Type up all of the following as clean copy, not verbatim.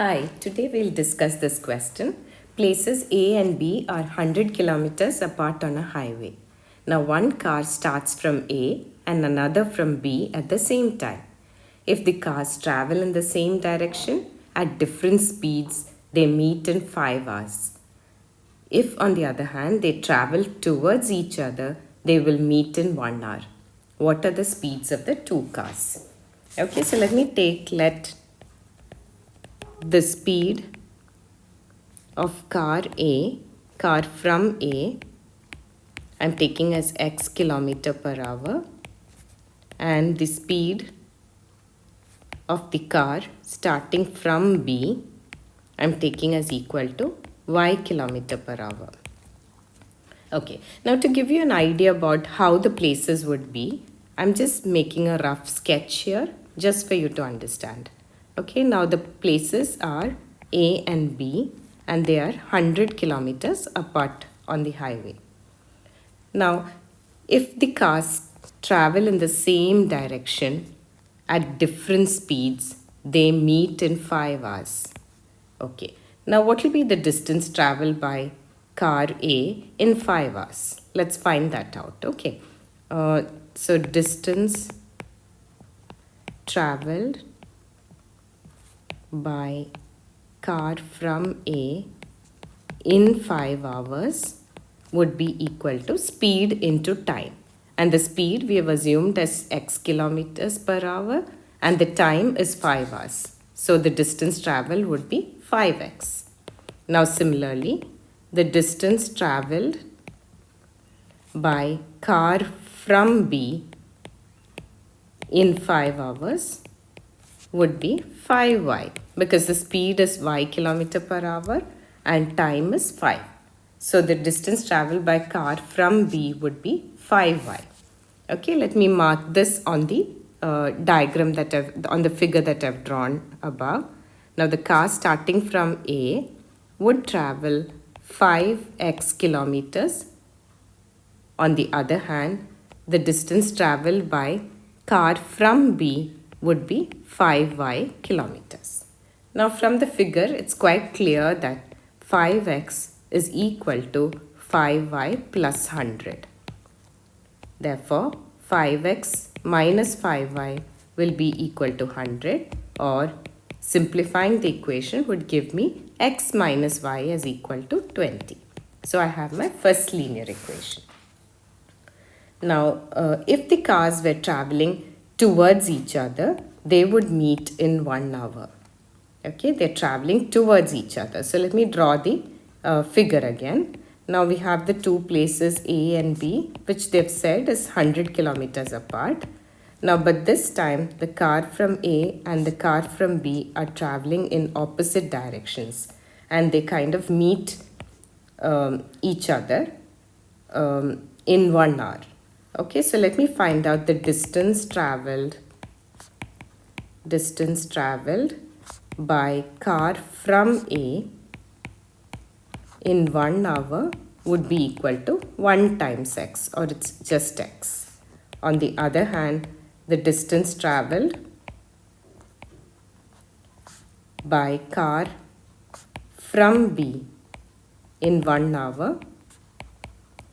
Hi, today we'll discuss this question. Places A and B are 100 kilometers apart on a highway. Now one car starts from A and another from B at the same time. If the cars travel in the same direction at different speeds, they meet in 5 hours. If, on the other hand, they travel towards each other, they will meet in 1 hour. What are the speeds of the two cars? Okay, so let the speed of car from A, I'm taking as x kilometer per hour, and the speed of the car starting from B, I'm taking as equal to y kilometer per hour. Okay, now to give you an idea about how the places would be, I'm just making a rough sketch here just for you to understand. Okay, now the places are A and B and they are 100 kilometers apart on the highway. Now, if the cars travel in the same direction at different speeds, they meet in 5 hours. Okay, now what will be the distance traveled by car A in 5 hours? Let's find that out. Okay, so distance traveled by car from A in 5 hours would be equal to speed into time. And the speed we have assumed as x kilometers per hour and the time is 5 hours. So the distance traveled would be 5x. Now similarly, the distance traveled by car from B in 5 hours would be 5y because the speed is y kilometer per hour and time is 5. So the distance traveled by car from B would be 5y. Okay, let me mark this on the diagram on the figure that I've drawn above. Now the car starting from A would travel 5x kilometers. On the other hand, the distance traveled by car from B would be 5y kilometers. Now from the figure, it's quite clear that 5x is equal to 5y plus 100. Therefore, 5x minus 5y will be equal to 100, or simplifying the equation would give me x minus y is equal to 20. So I have my first linear equation. Now, if the cars were traveling towards each other, they would meet in 1 hour. Okay, they're traveling towards each other. So let me draw the figure again. Now we have the two places A and B, which they've said is 100 kilometers apart. Now, but this time the car from A and the car from B are traveling in opposite directions and they kind of meet each other in 1 hour. Okay, so let me find out the distance traveled by car from A in 1 hour would be equal to 1 times x, or it's just x. On the other hand, the distance traveled by car from B in 1 hour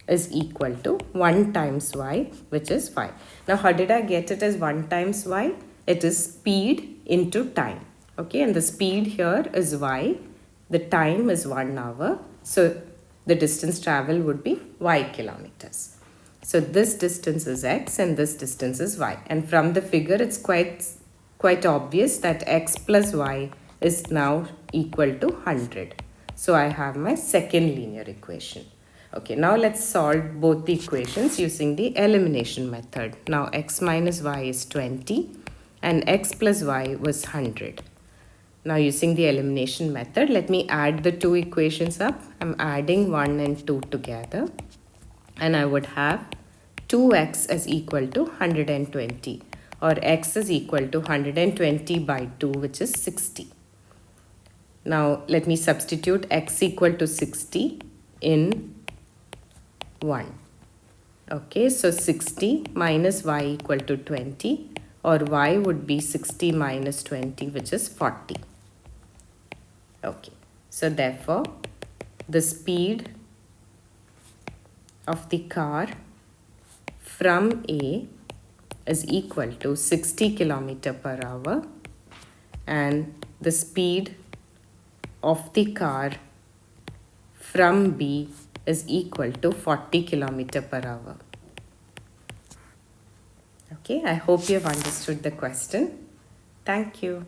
is equal to 1 times y, which is 5. Now, how did I get it as 1 times y? It is speed into time. Okay, and the speed here is y. The time is 1 hour. So, the distance traveled would be y kilometers. So, this distance is x and this distance is y. And from the figure, it's quite obvious that x plus y is now equal to 100. So, I have my second linear equation. Okay, now let's solve both the equations using the elimination method. Now x minus y is 20 and x plus y was 100. Now using the elimination method, let me add the two equations up. I'm adding 1 and 2 together and I would have 2x is equal to 120, or x is equal to 120 by 2, which is 60. Now let me substitute x equal to 60 in 1. Okay, so 60 minus y equal to 20, or y would be 60 minus 20, which is 40. Okay, so therefore the speed of the car from A is equal to 60 kilometer per hour, and the speed of the car from B is equal to 40 kilometer per hour. Okay, I hope you have understood the question. Thank you.